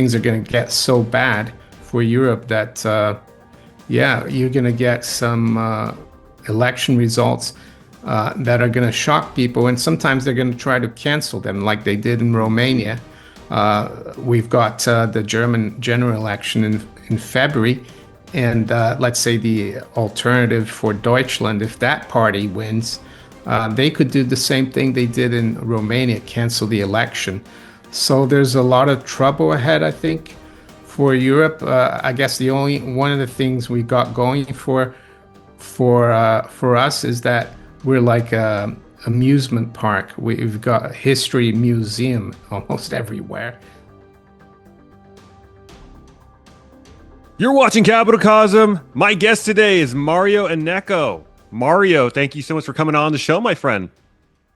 things are going to get so bad for Europe that, yeah, you're going to get some election results that are going to shock people. And sometimes they're going to try to cancel them, like they did in Romania. We've got the German general election in February. And let's say the alternative for Deutschland, if that party wins, they could do the same thing they did in Romania, cancel the election. So there's a lot of trouble ahead, I think, for Europe. I guess the only one of the things we got going for us is that we're like a amusement park. We've got a history museum almost everywhere. You're watching Capital Cosm. My guest today is Mario Innecco. Mario, thank you so much for coming on the show, my friend.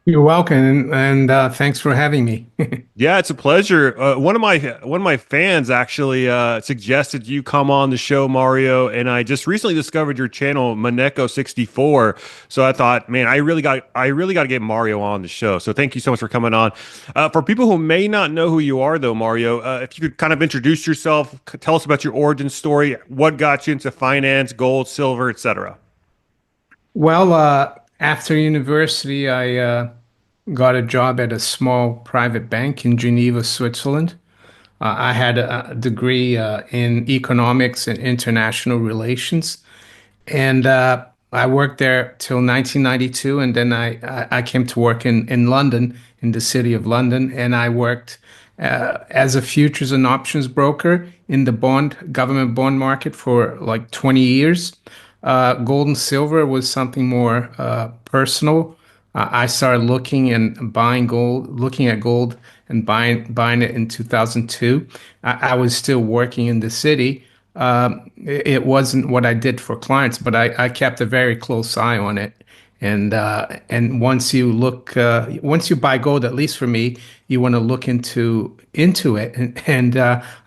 You're welcome, and thanks for having me. Yeah, it's a pleasure. One of my fans actually suggested you come on the show, Mario, and I just recently discovered your channel, Innecco 64. So I thought, man, I really got to get Mario on the show. So thank you so much for coming on. For people who may not know who you are, though, Mario, if you could kind of introduce yourself, tell us about your origin story, what got you into finance, gold, silver, etc. Well, after university, I got a job at a small private bank in Geneva, Switzerland. I had a degree in economics and international relations, and I worked there till 1992, and then I came to work in London, in the city of London, and I worked as a futures and options broker in the government bond market for like 20 years. Gold and silver was something more personal. I started looking and buying gold, looking at gold and buying it in 2002. I was still working in the city. It wasn't what I did for clients, but I kept a very close eye on it. And once once you buy gold, at least for me, you want to look into it. And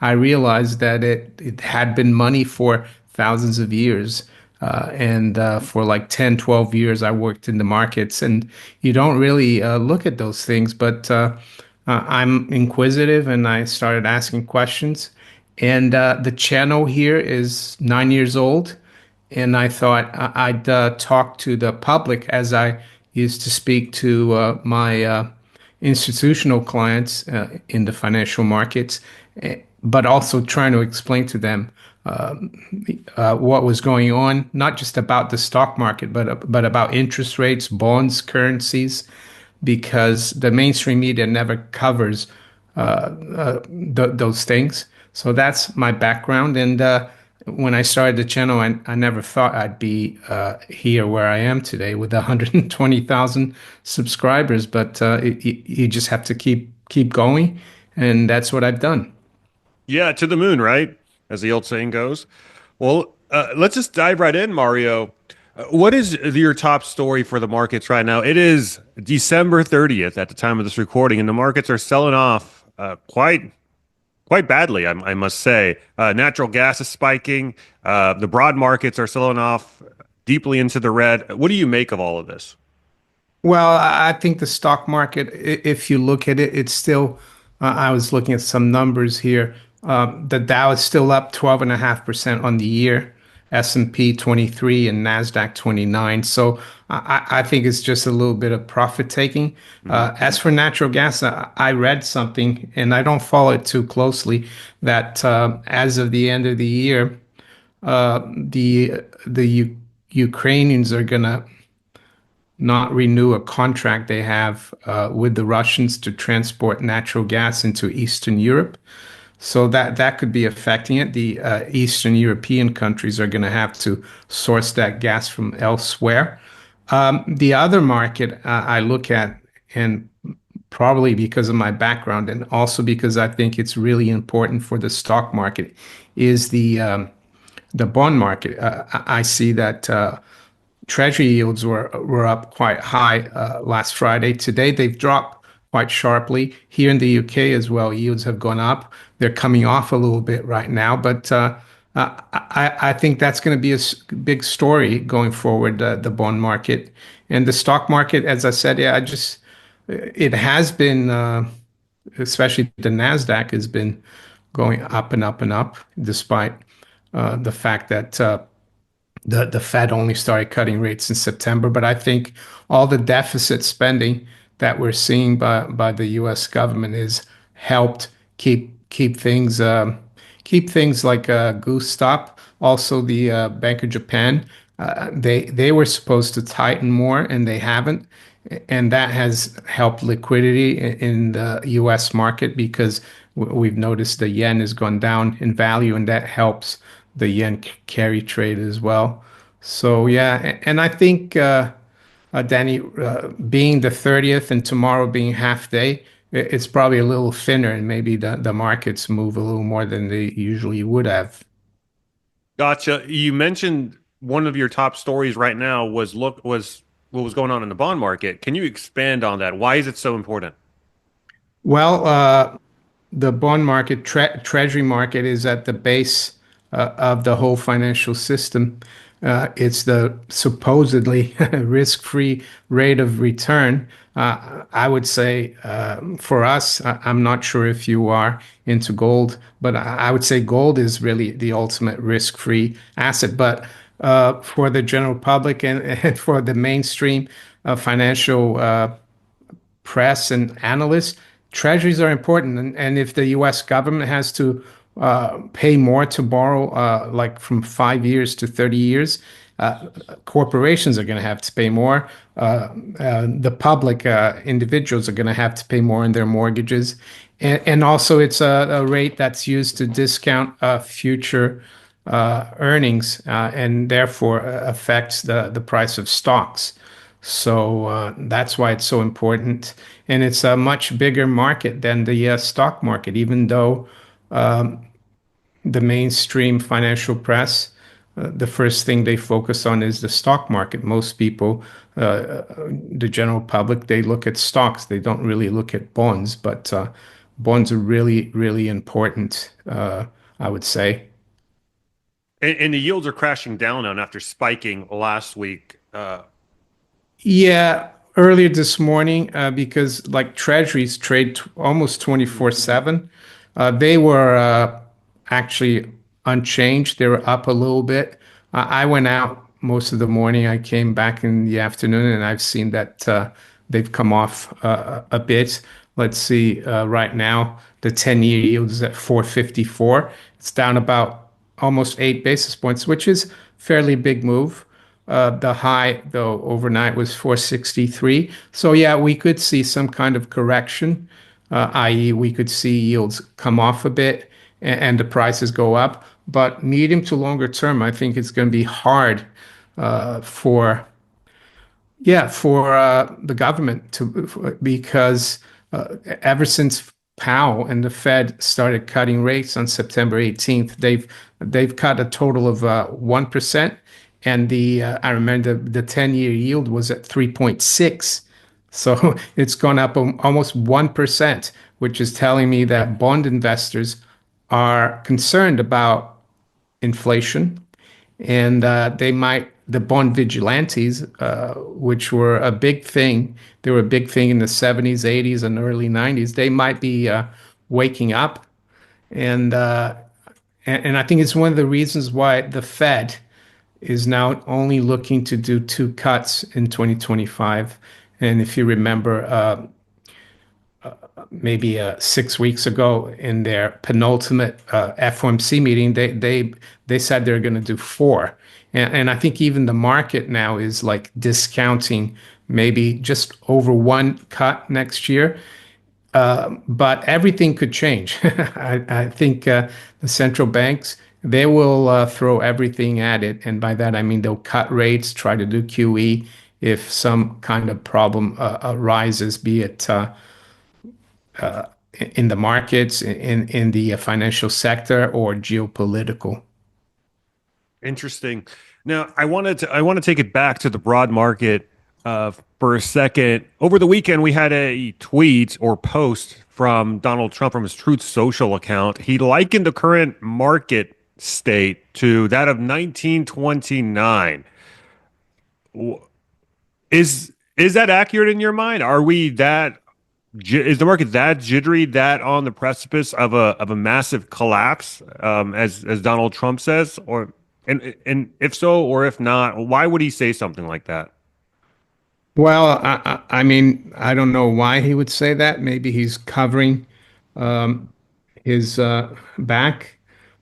I realized that it had been money for thousands of years. And for like 10, 12 years, I worked in the markets, and you don't really look at those things, but I'm inquisitive and I started asking questions. And the channel here is 9 years old, and I thought I'd talk to the public as I used to speak to my institutional clients in the financial markets, but also trying to explain to them what was going on, not just about the stock market, but about interest rates, bonds, currencies, because the mainstream media never covers those things. So that's my background. And when I started the channel, I never thought I'd be here where I am today with 120,000 subscribers. But you just have to keep going, and that's what I've done. Yeah, to the moon, right? As the old saying goes. Well, let's just dive right in, Mario. What is your top story for the markets right now? It is December 30th at the time of this recording, and the markets are selling off quite badly, I must say. Natural gas is spiking. The broad markets are selling off deeply into the red. What do you make of all of this? Well, I think the stock market, if you look at it, it's still, I was looking at some numbers here. The Dow is still up 12.5% on the year, S&P 23 and NASDAQ 29. So I think it's just a little bit of profit taking. As for natural gas, I read something, and I don't follow it too closely, that as of the end of the year, the Ukrainians are gonna not renew a contract they have with the Russians to transport natural gas into Eastern Europe. So that could be affecting it. The Eastern European countries are going to have to source that gas from elsewhere. The other market I look at, and probably because of my background, and also because I think it's really important for the stock market, is the bond market. I see that Treasury yields were up quite high last Friday. Today they've dropped quite sharply. Here in the UK as well, yields have gone up. They're coming off a little bit right now, but I think that's going to be a big story going forward, the bond market. And the stock market, as I said, yeah, it has been, especially the NASDAQ has been going up and up and up, despite the fact that the Fed only started cutting rates in September. But I think all the deficit spending that we're seeing by the U.S. government is helped keep things like a goose stop. Also, the Bank of Japan, they were supposed to tighten more and they haven't, and that has helped liquidity in the U.S. market because we've noticed the yen has gone down in value, and that helps the yen carry trade as well. So yeah, and I think Danny, being the 30th and tomorrow being half day, it's probably a little thinner, and maybe the markets move a little more than they usually would have. Gotcha. You mentioned one of your top stories right now was what was going on in the bond market. Can you expand on that? Why is it so important? Well, the bond market, treasury market is at the base of the whole financial system. It's the supposedly risk-free rate of return. I would say for us, I'm not sure if you are into gold, but I would say gold is really the ultimate risk-free asset. But for the general public and for the mainstream financial press and analysts, treasuries are important. And if the US government has to pay more to borrow, like from 5 years to 30 years, corporations are going to have to pay more. The public, individuals are going to have to pay more in their mortgages. And also, it's a rate that's used to discount future earnings and therefore affects the price of stocks. So that's why it's so important. And it's a much bigger market than the stock market, even though the mainstream financial press, the first thing they focus on is the stock market. Most people, the general public, they look at stocks. They don't really look at bonds, but bonds are really, really important, I would say. And the yields are crashing down now after spiking last week. Yeah, earlier this morning, because like treasuries trade almost Mhm. 24/7, they were actually unchanged. They were up a little bit. I went out most of the morning. I came back in the afternoon, and I've seen that they've come off a bit. Let's see, right now, the 10-year yield is at 4.54. It's down about almost 8 basis points, which is fairly big move. The high, though, overnight was 463. So yeah, we could see some kind of correction, i.e., we could see yields come off a bit and the prices go up. But medium to longer term, I think it's going to be hard for the government to because ever since Powell and the Fed started cutting rates on September 18th, they've cut a total of 1%, and the I remember the 10-year yield was at 3.6. So it's gone up almost 1%, which is telling me that bond investors are concerned about inflation, and the bond vigilantes, which were a big thing. They were a big thing in the 70s, 80s, and early 90s. They might be waking up, and, uh, and I think it's one of the reasons why the Fed is now only looking to do two cuts in 2025. And if you remember, maybe 6 weeks ago in their penultimate FOMC meeting, they said they're going to do four, and I think even the market now is like discounting maybe just over one cut next year. But everything could change. I think the central banks, they will throw everything at it, and by that I mean they'll cut rates, try to do QE if some kind of problem arises, be it in the markets, in the financial sector, or geopolitical. Interesting. Now, I want to take it back to the broad market for a second. Over the weekend, we had a tweet or post from Donald Trump from his Truth Social account. He likened the current market state to that of 1929. Is that accurate in your mind? Are we Is the market that jittery, that on the precipice of a massive collapse, as Donald Trump says, or and if so, or if not, why would he say something like that? Well, I mean, I don't know why he would say that. Maybe he's covering um, his back.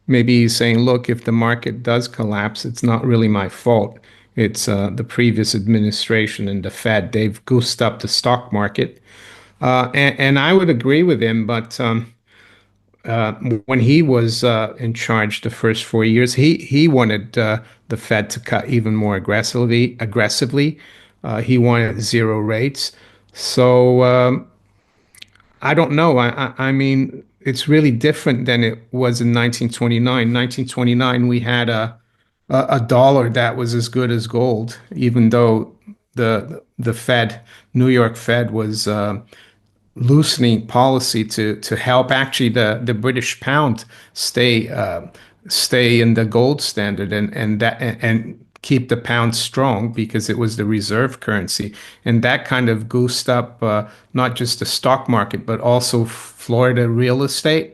Maybe he's saying, look, if the market does collapse, it's not really my fault. It's the previous administration and the Fed. They've goosed up the stock market. And I would agree with him, but uh, when he was in charge the first 4 years, he wanted the Fed to cut even more aggressively. He wanted zero rates. So I don't know. I mean, it's really different than it was in 1929. 1929, we had a dollar that was as good as gold, even though the Fed, New York Fed, was loosening policy to help actually the British pound stay stay in the gold standard and keep the pound strong because it was the reserve currency, and that kind of goosed up not just the stock market but also Florida real estate.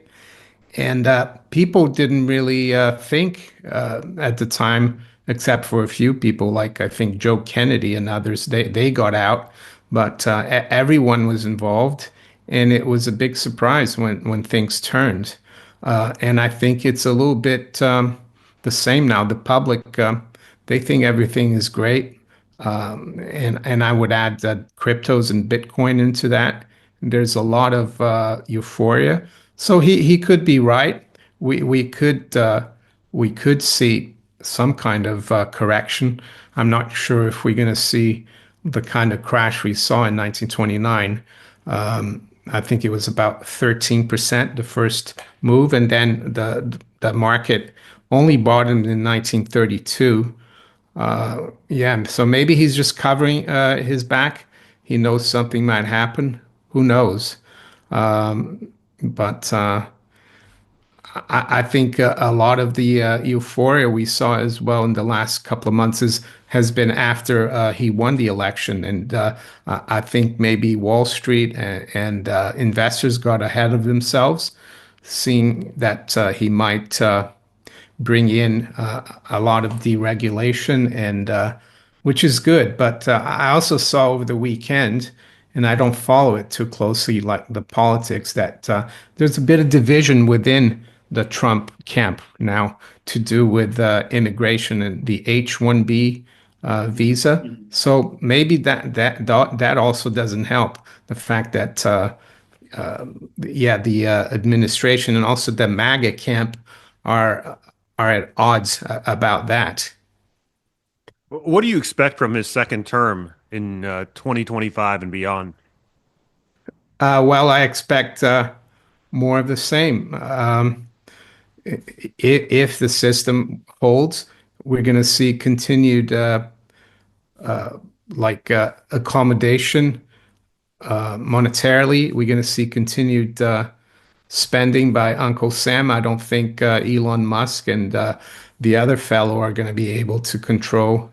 And people didn't really think at the time, except for a few people, like I think Joe Kennedy and others, they got out, but everyone was involved. And it was a big surprise when things turned. And I think it's a little bit the same now. The public, they think everything is great. And I would add that cryptos and Bitcoin into that. There's a lot of euphoria. So he could be right. We could see some kind of correction. I'm not sure if we're going to see the kind of crash we saw in 1929. I think it was about 13% the first move, and then the market only bottomed in 1932. Yeah, so maybe he's just covering his back. He knows something might happen. Who knows? But I think a lot of the euphoria we saw as well in the last couple of months has been after he won the election. And I think maybe Wall Street and investors got ahead of themselves, seeing that he might bring in a lot of deregulation and which is good. But I also saw over the weekend, and I don't follow it too closely, like the politics, that there's a bit of division within the Trump camp now to do with immigration and the H-1B visa. So maybe that also doesn't help. The fact that yeah, the administration and also the MAGA camp are are at odds about that. What do you expect from his second term in 2025 and beyond? Well, I expect more of the same. If the system holds, we're going to see continued accommodation monetarily. We're going to see continued spending by Uncle Sam. I don't think Elon Musk and the other fellow are going to be able to control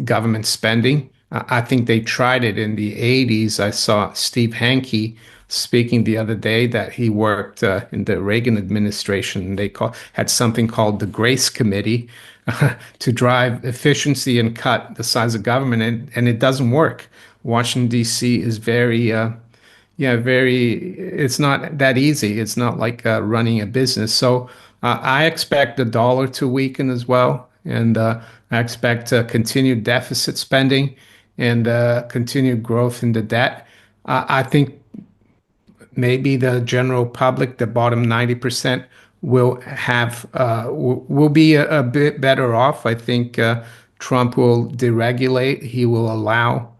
government spending. I think they tried it in the 80s. I saw Steve Hanke speaking the other day that he worked in the Reagan administration. Had something called the Grace Committee to drive efficiency and cut the size of government, and it doesn't work. Washington, D.C. is very yeah, it's not that easy. It's not like running a business. So I expect the dollar to weaken as well. And I expect continued deficit spending and continued growth in the debt. I think maybe the general public, the bottom 90%, will be a bit better off. I think Trump will deregulate. He will allow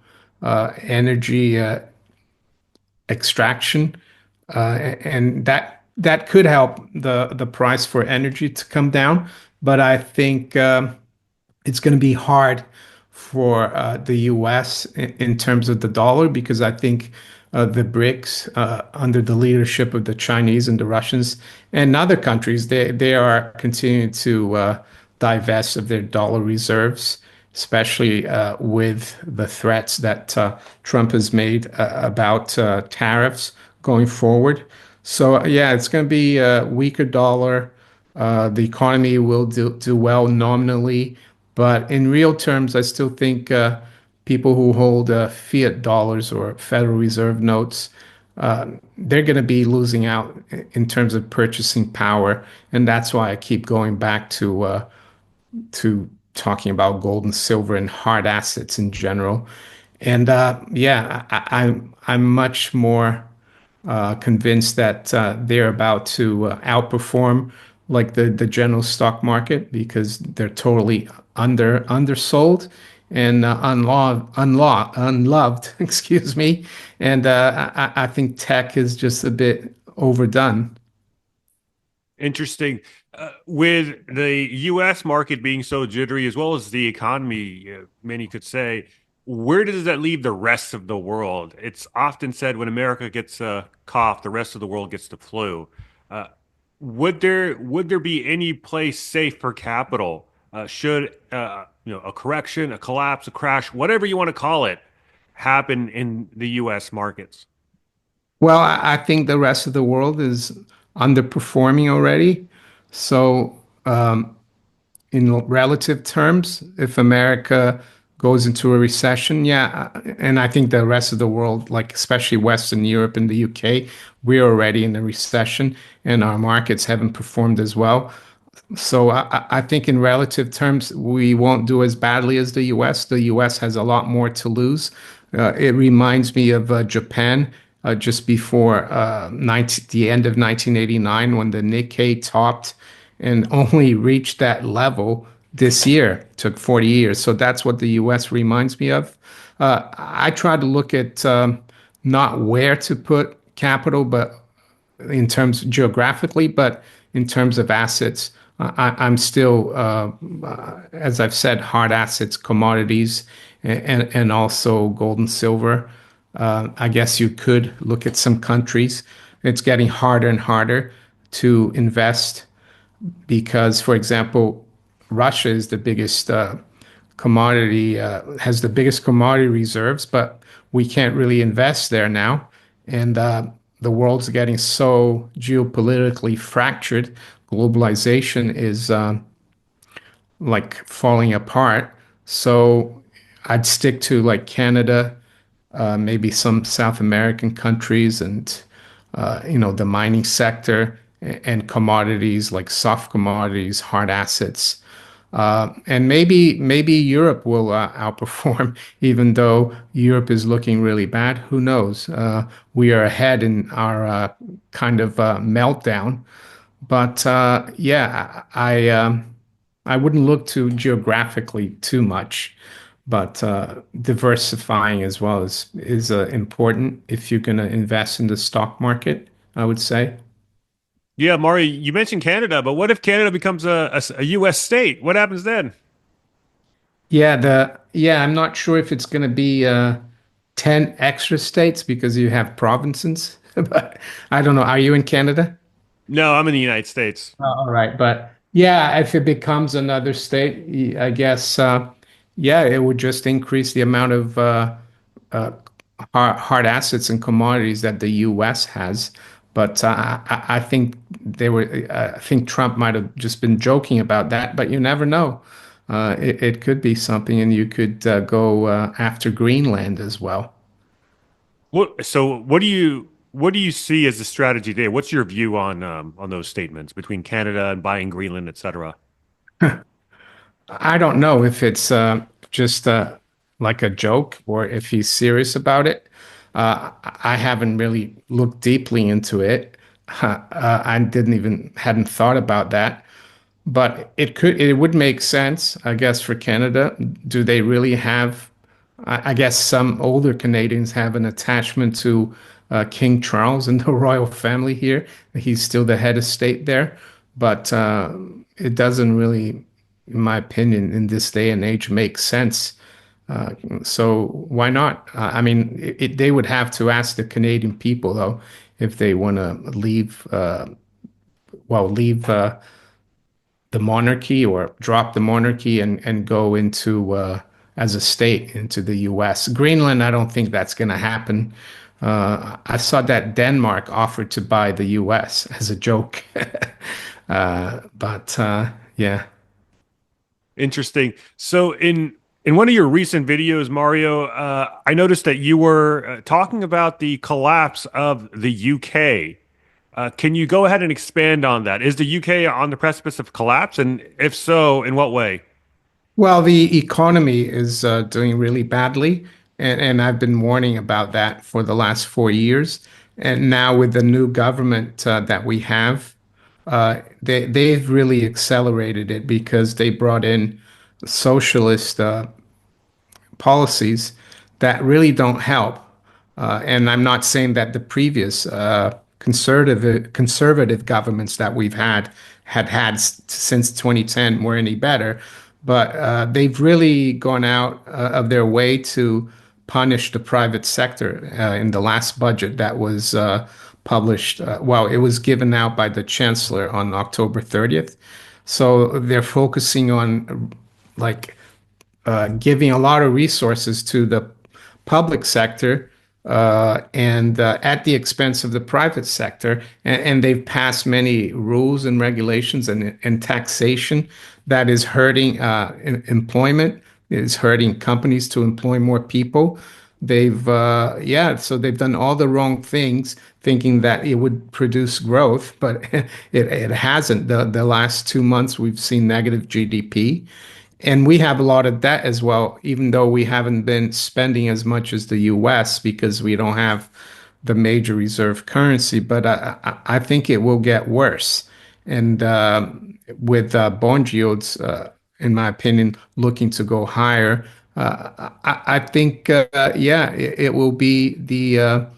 energy extraction, and that could help the price for energy to come down. But I think it's going to be hard for the U.S. In terms of the dollar because I think the BRICS, under the leadership of the Chinese and the Russians and other countries, they are continuing to divest of their dollar reserves. especially with the threats that Trump has made about tariffs going forward. So yeah, it's going to be a weaker dollar. The economy will do well nominally, but in real terms, I still think people who hold fiat dollars or Federal Reserve notes, they're going to be losing out in terms of purchasing power, and that's why I keep going back to talking about gold and silver and hard assets in general. And yeah, I'm much more convinced that they're about to outperform like the general stock market because they're totally undersold and unloved, excuse me. And I think tech is just a bit overdone. Interesting. With the U.S. market being so jittery, as well as the economy, many could say, where does that leave the rest of the world? It's often said when America gets a cough, the rest of the world gets the flu. Uh, would there be any place safe for capital? Should a correction, a collapse, a crash, whatever you want to call it, happen in the U.S. markets? Well, I think the rest of the world is underperforming already. So in relative terms, if America goes into a recession, yeah, and I think the rest of the world, like especially Western Europe and the UK, we're already in a recession and our markets haven't performed as well. So I think in relative terms, we won't do as badly as the US. The US has a lot more to lose. It reminds me of Japan just before the end of 1989 when the Nikkei topped and only reached that level this year. It took 40 years. So that's what the US reminds me of. I try to look at not where to put capital, but in terms geographically, but in terms of assets, I'm still, as I've said, hard assets, commodities, and also gold and silver. I guess you could look at some countries. It's getting harder and harder to invest because, for example, Russia is the biggest has the biggest commodity reserves, but we can't really invest there now. And the world's getting so geopolitically fractured. Globalization is like falling apart. So I'd stick to like Canada, maybe some South American countries, and the mining sector and commodities like soft commodities, hard assets. And maybe Europe will outperform, even though Europe is looking really bad. Who knows? We are ahead in our kind of meltdown. But yeah, I wouldn't look to geographically too much, but diversifying as well is important if you're going to invest in the stock market, I would say. Yeah, Mari, you mentioned Canada, but what if Canada becomes a U.S. state? What happens then? Yeah, I'm not sure if it's going to be 10 extra states because you have provinces, but I don't know. Are you in Canada? No, I'm in the United States. Oh, all right, but yeah, if it becomes another state, I guess yeah, it would just increase the amount of uh, hard assets and commodities that the U.S. has. But I think I think Trump might have just been joking about that, but you never know. It could be something, and you could go after Greenland as well. What do you see as the strategy there? What's your view on those statements between Canada and buying Greenland, et cetera? I don't know if it's just like a joke or if he's serious about it. I haven't really looked deeply into it. I hadn't thought about that. But it would make sense, I guess, for Canada. Do they really have, I guess some older Canadians have an attachment to King Charles and the royal family here. He's still the head of state there, but it doesn't really, in my opinion, in this day and age, make sense. Uh, so why not? I mean, they would have to ask the Canadian people, though, if they want to leave the monarchy or drop the monarchy and go into as a state into the U.S. Greenland, I don't think that's going to happen. I saw that Denmark offered to buy the U.S. as a joke. But yeah. Interesting. So in one of your recent videos, Mario, I noticed that you were talking about the collapse of the UK. Can you go ahead and expand on that? Is the UK on the precipice of collapse? And if so, in what way? Well, the economy is doing really badly, and I've been warning about that for the last 4 years. And now with the new government that we have, they've really accelerated it because they brought in socialist policies that really don't help. And I'm not saying that the previous conservative governments that we've had since 2010 were any better, but they've really gone out of their way to punish the private sector in the last budget that was published. Well, it was given out by the chancellor on October 30th. So they're focusing on like giving a lot of resources to the public sector and at the expense of the private sector. And they've passed many rules and regulations and taxation that is hurting employment, is hurting companies to employ more people. So they've done all the wrong things, thinking that it would produce growth, but it hasn't. The last 2 months, we've seen negative GDP. And we have a lot of debt as well, even though we haven't been spending as much as the US because we don't have the major reserve currency. But I think it will get worse. And with bond yields, in my opinion, looking to go higher, I think, yeah, it will be how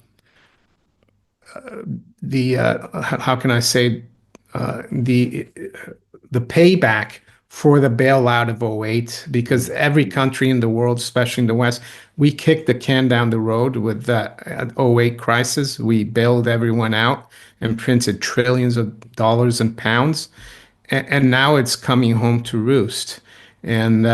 can I say, the payback for the bailout of '08, because every country in the world, especially in the West, we kicked the can down the road with the '08 crisis. We bailed everyone out and printed trillions of dollars and pounds. And now it's coming home to roost. And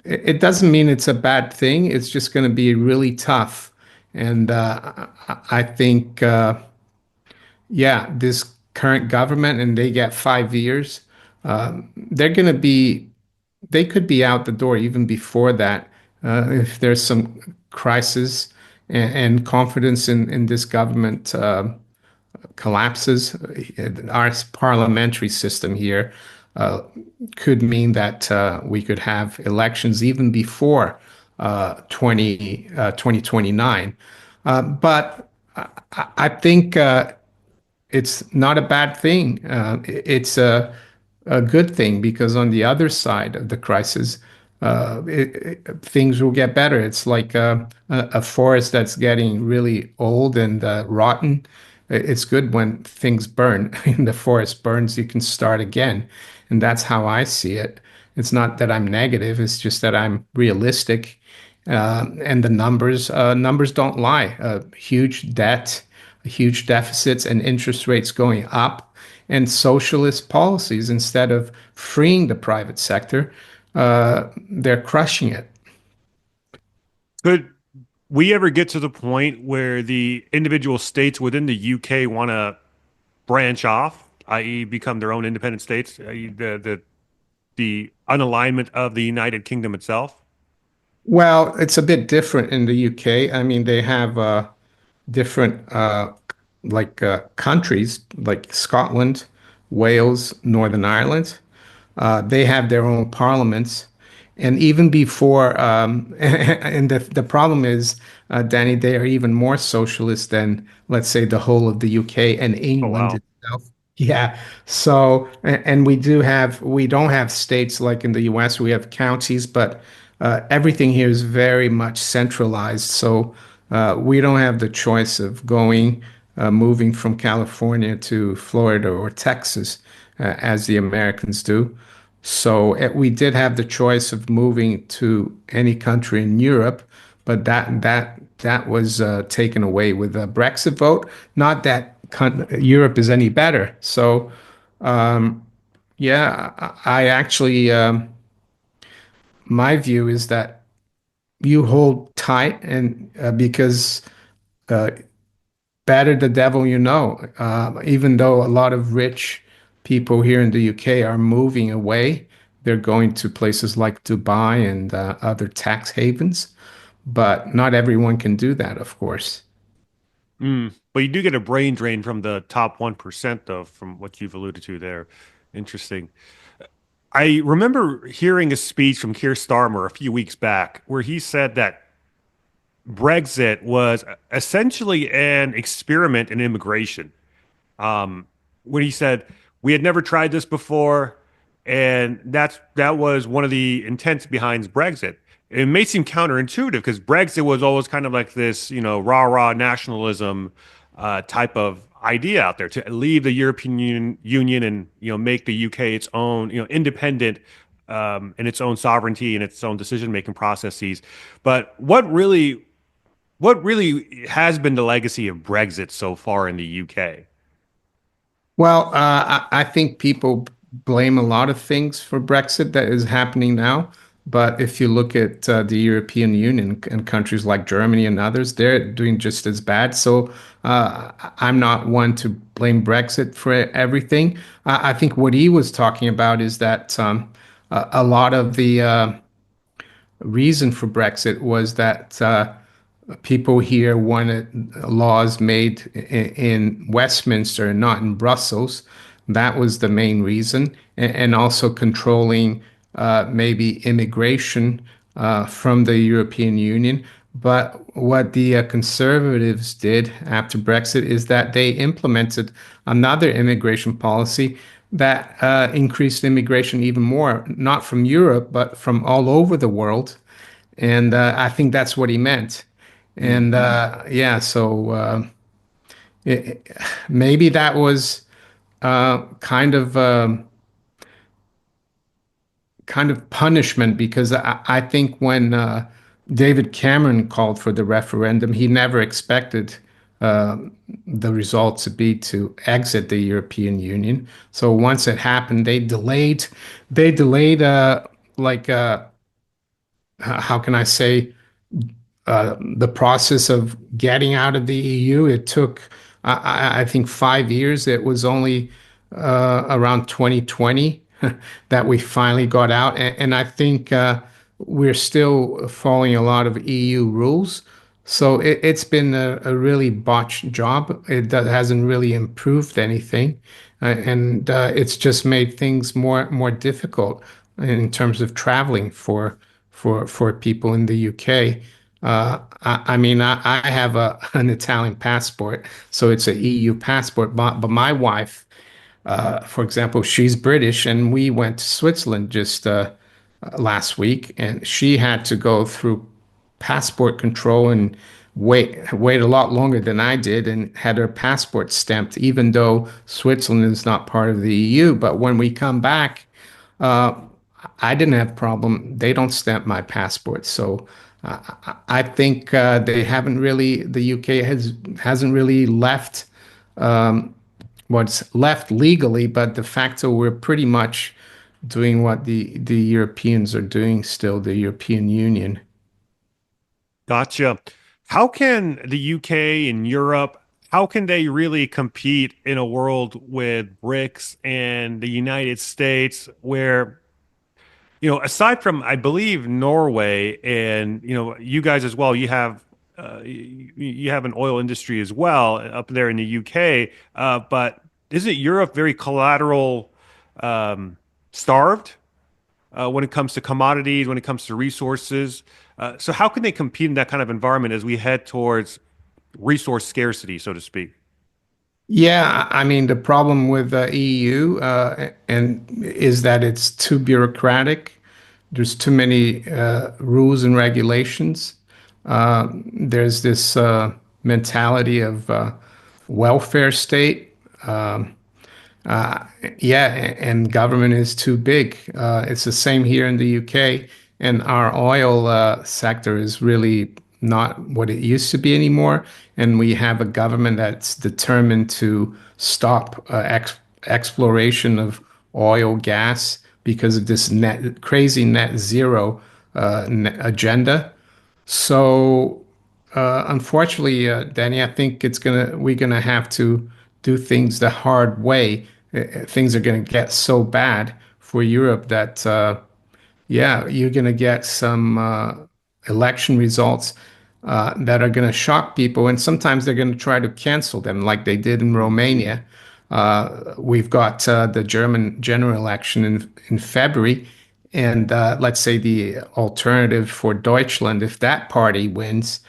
it doesn't mean it's a bad thing. It's just going to be really tough. And I think yeah, this current government, and they get 5 years, they're going to be, they could be out the door even before that if there's some crisis and confidence in this government collapses. Our parliamentary system here could mean that we could have elections even before 2029. But I think it's not a bad thing. It's a good thing because on the other side of the crisis, things will get better. It's like a forest that's getting really old and rotten. It's good when things burn and the forest burns, you can start again. And that's how I see it. It's not that I'm negative, it's just that I'm realistic. And the numbers don't lie. Huge debt, huge deficits, and interest rates going up, and socialist policies instead of freeing the private sector, they're crushing it. Could we ever get to the point where the individual states within the UK want to branch off, i.e., become their own independent states, i.e., the unalignment of the United Kingdom itself? Well, it's a bit different in the UK. I mean, they have different countries like Scotland, Wales, Northern Ireland. They have their own parliaments. And even before, and the problem is, Danny, they are even more socialist than, let's say, the whole of the UK and Oh, England wow. itself. Yeah. So, and we don't have states like in the US, we have counties, but everything here is very much centralized. So, we don't have the choice of moving from California to Florida or Texas, as the Americans do. So we did have the choice of moving to any country in Europe, but that was taken away with the Brexit vote. Not that Europe is any better. So yeah, I actually my view is that you hold tight, and because uh, better the devil you know. Even though a lot of rich people here in the UK are moving away, they're going to places like Dubai and other tax havens, but not everyone can do that, of course. But you do get a brain drain from the top 1%, though, from what you've alluded to there. Interesting. I remember hearing a speech from Keir Starmer a few weeks back where he said that Brexit was essentially an experiment in immigration. When he said we had never tried this before, and that was one of the intents behind Brexit. It may seem counterintuitive because Brexit was always kind of like this, rah-rah nationalism type of idea out there to leave the Union and make the UK its own, independent in its own sovereignty and its own decision-making processes. But what really has been the legacy of Brexit so far in the UK? Well, I think people blame a lot of things for Brexit that is happening now. But if you look at the European Union and countries like Germany and others, they're doing just as bad. So I'm not one to blame Brexit for everything. I think what he was talking about is that a lot of the reason for Brexit was that people here wanted laws made in Westminster and not in Brussels. That was the main reason, and also controlling maybe immigration from the European Union. But what the conservatives did after Brexit is that they implemented another immigration policy that increased immigration even more, not from Europe, but from all over the world. And I think that's what he meant. Mm. And yeah, so maybe that was kind of punishment because I think when David Cameron called for the referendum, he never expected uh, the result to be to exit the European Union. So once it happened, they delayed like how can I say the process of getting out of the EU. It took, I think, 5 years. It was only around 2020 that we finally got out. And I think we're still following a lot of EU rules. So it's been a really botched job. Hasn't really improved anything. And it's just made things more difficult in terms of traveling for people in the UK. I mean, I have an Italian passport, so it's an EU passport. But my wife, for example, she's British, and we went to Switzerland just last week, and she had to go through passport control and wait a lot longer than I did, and had her passport stamped, even though Switzerland is not part of the EU. But when we come back, uh, I didn't have a problem. They don't stamp my passport, so I think they haven't really. The UK hasn't really left what's left legally, but de facto we're pretty much doing what the Europeans are doing still, the European Union. Gotcha. How can the UK and Europe, how can they really compete in a world with BRICS and the United States where, aside from, I believe, Norway and, you guys as well, you have an oil industry as well up there in the UK, but isn't Europe very collateral starved? When it comes to commodities, when it comes to resources. So how can they compete in that kind of environment as we head towards resource scarcity, so to speak? Yeah, I mean the problem with the EU and is that it's too bureaucratic. There's too many rules and regulations. There's this mentality of welfare state. Uh, yeah, and government is too big. It's the same here in the UK, and our oil sector is really not what it used to be anymore. And we have a government that's determined to stop exploration of oil, gas because of this crazy net zero agenda. So, unfortunately, Danny, I think we're gonna have to do things the hard way. Things are gonna get so bad for Europe that yeah, you're going to get some election results that are going to shock people, and sometimes they're going to try to cancel them, like they did in Hmm. Romania. We've got the German general election in February, and let's say the alternative for Deutschland, if that party wins,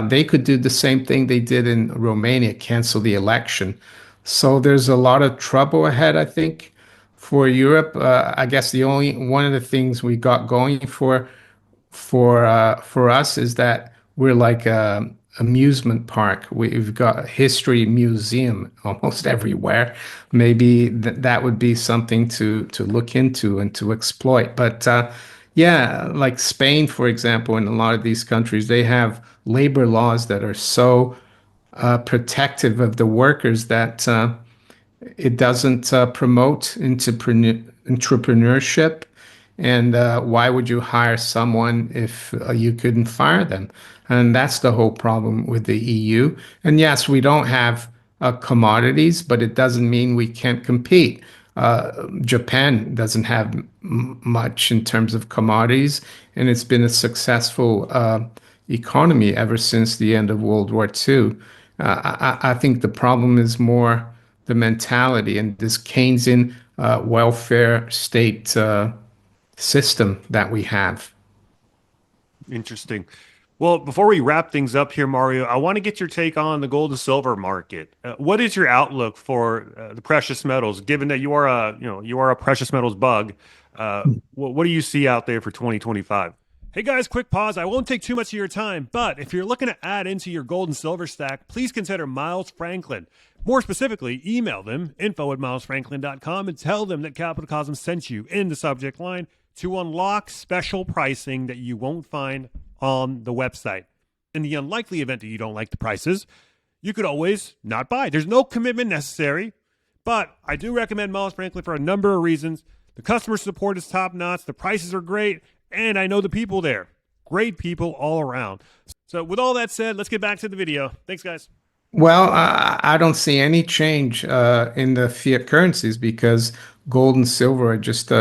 they could do the same thing they did in Romania, cancel the election. So there's a lot of trouble ahead, I think for Europe. I guess the only one of the things we got going for us is that we're like a amusement park. We've got a history museum almost everywhere. Maybe that would be something to look into and to exploit. But yeah, like Spain, for example, in a lot of these countries, they have labor laws that are so protective of the workers that it doesn't promote entrepreneurship. And why would you hire someone if you couldn't fire them? And that's the whole problem with the EU. And yes, we don't have commodities, but it doesn't mean we can't compete. Japan doesn't have much in terms of commodities, and it's been a successful economy ever since the end of World War II. I think the problem is more the mentality and this Keynesian welfare state system that we have. Interesting. Well, before we wrap things up here, Mario, I want to get your take on the gold and silver market. What is your outlook for the precious metals, given that you are a precious metals bug? What do you see out there for 2025? Hey guys, quick pause. I won't take too much of your time, but if you're looking to add into your gold and silver stack, please consider Miles Franklin. More specifically, email them info@milesfranklin.com and tell them that Capital Cosmos sent you in the subject line to unlock special pricing that you won't find on the website. In the unlikely event that you don't like the prices, you could always not buy. There's no commitment necessary, but I do recommend Miles Franklin for a number of reasons. The customer support is top notch, the prices are great, and I know the people there. Great people all around. So, with all that said, let's get back to the video. Thanks, guys. Well, I don't see any change in the fiat currencies because gold and silver are just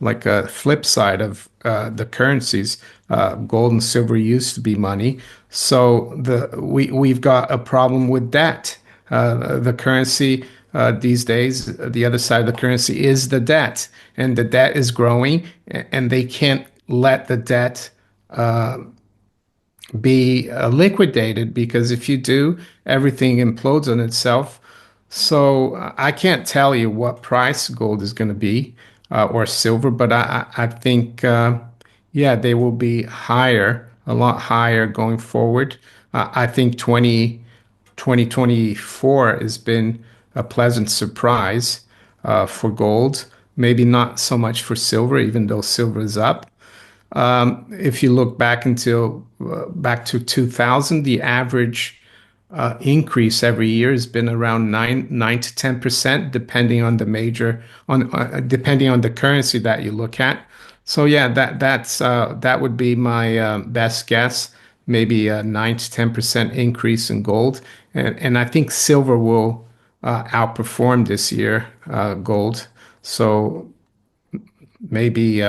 like a flip side of the currencies. Gold and silver used to be money, so we've got a problem with that. The currency these days, the other side of the currency is the debt, and the debt is growing, and they can't let the debt be liquidated because if you do, everything implodes on itself. So I can't tell you what price gold is going to be or silver, but I think, yeah, they will be higher, a lot higher going forward. I think 2024 has been a pleasant surprise for gold. Maybe not so much for silver, even though silver is up. If you look back to 2000, the average increase every year has been around 9 to 10%, depending on the major on depending on the currency that you look at. So yeah, that would be my best guess. Maybe a 9 to 10% increase in gold, and I think silver will outperform this year gold. So maybe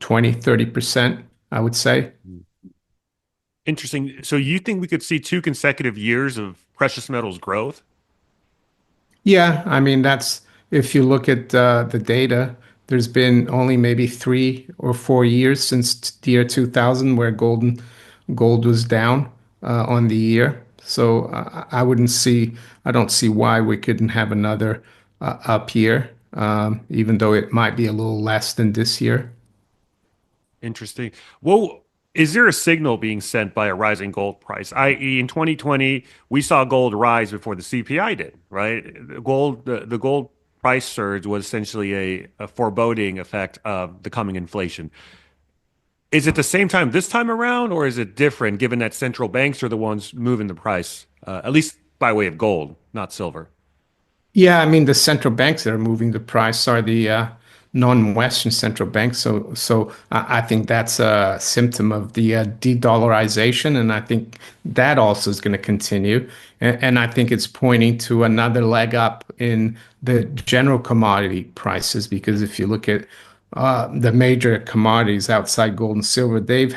20, 30%, I would say. Interesting. So, you think we could see 2 consecutive years of precious metals growth? Yeah, I mean, that's if you look at the data, there's been only maybe 3 or 4 years since the year 2000 where gold was down on the year. So I don't see why we couldn't have another up year, even though it might be a little less than this year. Interesting. Well, is there a signal being sent by a rising gold price? I.e., in 2020, we saw gold rise before the CPI did, right? The gold price surge was essentially a foreboding effect of the coming inflation. Is it the same time this time around, or is it different given that central banks are the ones moving the price, at least by way of gold, not silver? Yeah, I mean, the central banks that are moving the price are non-Western central banks. So I think that's a symptom of the de-dollarization, and I think that also is going to continue. And I think it's pointing to another leg up in the general commodity prices, because if you look at the major commodities outside gold and silver, they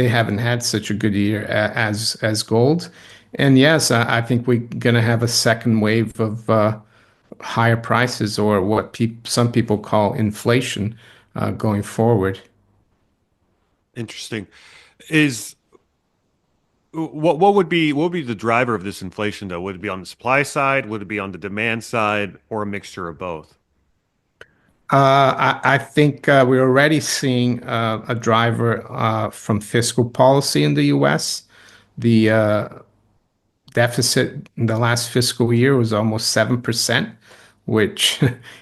haven't had such a good year as gold. And yes, I think we're going to have a second wave of higher prices, or what some people call inflation, going forward. Interesting. Is what would be the driver of this inflation though? Would it be on the supply side? Would it be on the demand side, or a mixture of both? I think we're already seeing a driver from fiscal policy in the U.S. The deficit in the last fiscal year was almost 7%, which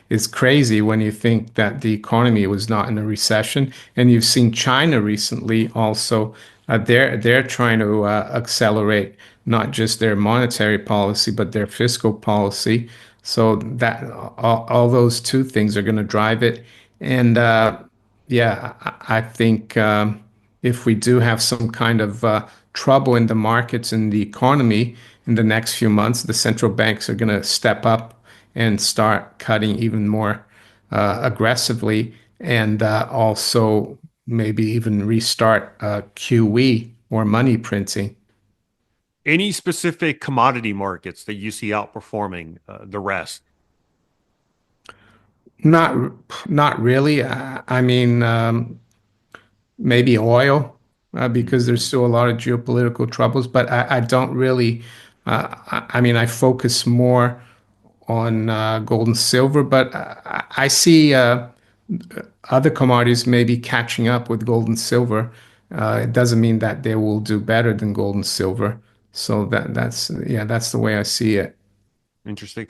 is crazy when you think that the economy was not in a recession. And you've seen China recently also, they're trying to accelerate not just their monetary policy, but their fiscal policy. So that all those two things are going to drive it. And yeah, I think if we do have some kind of trouble in the markets and the economy in the next few months, the central banks are going to step up and start cutting even more aggressively, and also maybe even restart QE, or money printing. Any specific commodity markets that you see outperforming the rest? Not not really. I mean, maybe oil, because there's still a lot of geopolitical troubles, but I don't really. I mean, I focus more on gold and silver, but I see other commodities maybe catching up with gold and silver. It doesn't mean that they will do better than gold and silver. So that's yeah, that's the way I see it. Interesting.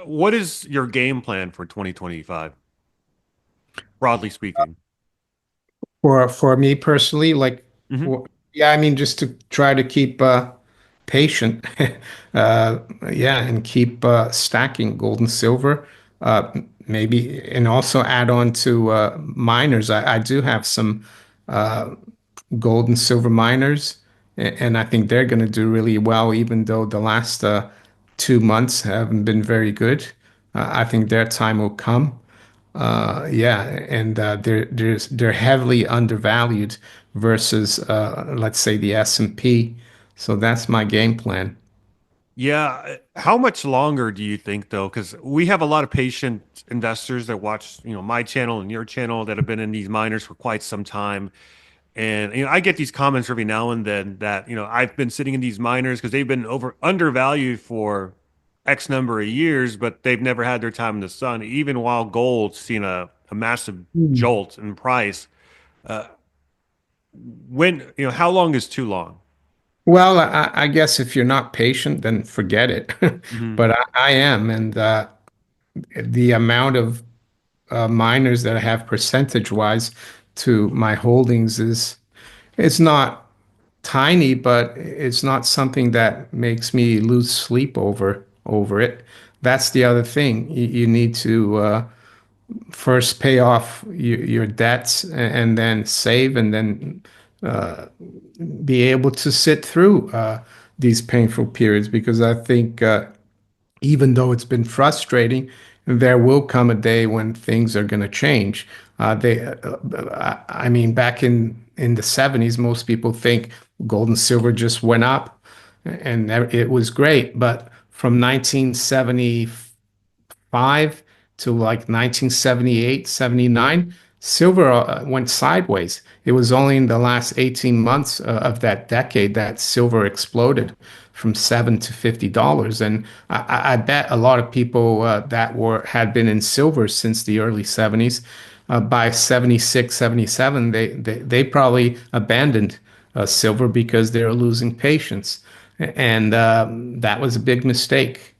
What is your game plan for 2025, broadly speaking? For me personally, like, Hmm. yeah, I mean, just to try to keep patient, uh, yeah, and keep stacking gold and silver, maybe, and also add on to miners. I do have some gold and silver miners, and I think they're going to do really well, even though the last 2 months haven't been very good. I think their time will come. Yeah, and they're heavily undervalued versus let's say the S&P. So that's my game plan. Yeah. How much longer do you think though? Because we have a lot of patient investors that watch, my channel and your channel that have been in these miners for quite some time. And I get these comments every now and then that, I've been sitting in these miners because they've been undervalued for X number of years, but they've never had their time in the sun, even while gold's seen a massive Hmm. jolt in price. How long is too long? Well, I guess if you're not patient, then forget it. Hmm. But I am, and the amount of miners that I have percentage wise to my holdings is, it's not tiny, but it's not something that makes me lose sleep over it. That's the other thing. You need to first pay off your debts, and then save, and then be able to sit through these painful periods. Because I think even though it's been frustrating, there will come a day when things are going to change. I mean, back in the 70s, most people think gold and silver just went up, and it was great. But from 1975 to like 1978, 79, silver went sideways. It was only in the last 18 months of that decade that silver exploded from $7 to $50. And I bet a lot of people that had been in silver since the early 70s, by 76, 77, they probably abandoned silver because they were losing patience. And that was a big mistake.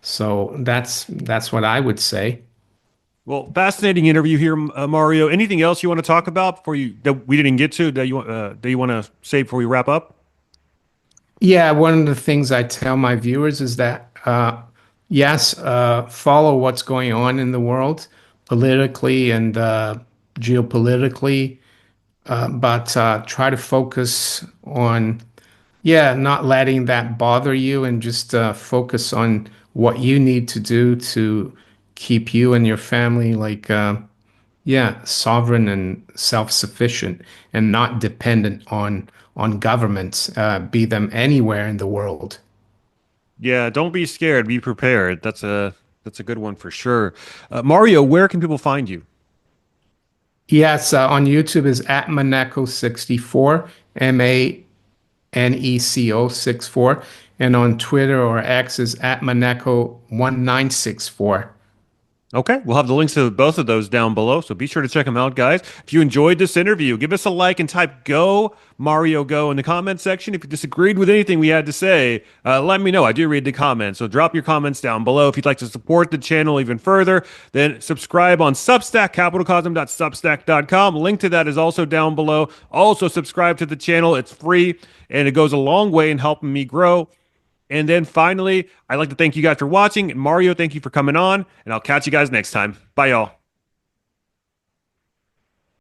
So that's what I would say. Well, fascinating interview here, Mario. Anything else you want to talk about before you that we didn't get to that you want to say before we wrap up? Yeah, one of the things I tell my viewers is that yes, follow what's going on in the world, politically and geopolitically, but try to focus on, yeah, not letting that bother you and just focus on what you need to do to keep you and your family yeah, sovereign and self-sufficient and not dependent on governments, be them anywhere in the world. Yeah, don't be scared. Be prepared. That's a good one for sure. Mario, where can people find you? Yes, on YouTube is at Maneco64, Maneco 64, and on Twitter or X is at Maneco1964. Okay, we'll have the links to both of those down below, so be sure to check them out, guys. If you enjoyed this interview, give us a like and type "Go Mario Go" in the comment section. If you disagreed with anything we had to say, let me know. I do read the comments, so drop your comments down below. If you'd like to support the channel even further, then subscribe on Substack, capitalcosm.substack.com. Link to that is also down below. Also, subscribe to the channel. It's free, and it goes a long way in helping me grow. And then finally, I'd like to thank you guys for watching. Mario, thank you for coming on, and I'll catch you guys next time. Bye, y'all.